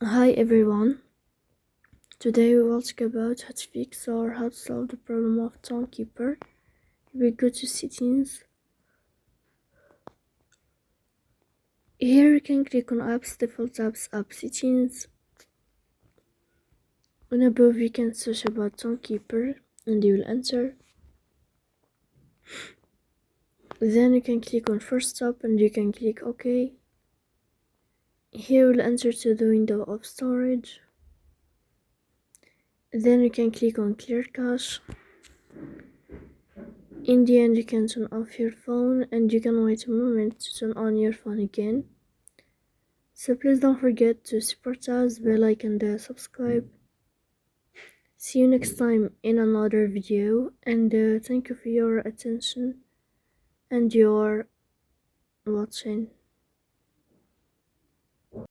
Hi everyone, today we will talk about how to fix or how to solve the problem of Tonkeeper. We go to settings. Here you can click on apps, default apps, app settings. And above you can search about Tonkeeper and you will enter. Then you can click on first stop and you can click OK. Here we'll enter to the window of storage. Then you can click on clear cache. In the end you can turn off your phone and you can wait a moment to turn on your phone again. So please don't forget to support us, bell like and subscribe. See you next time in another video, and thank you for your attention and your watching.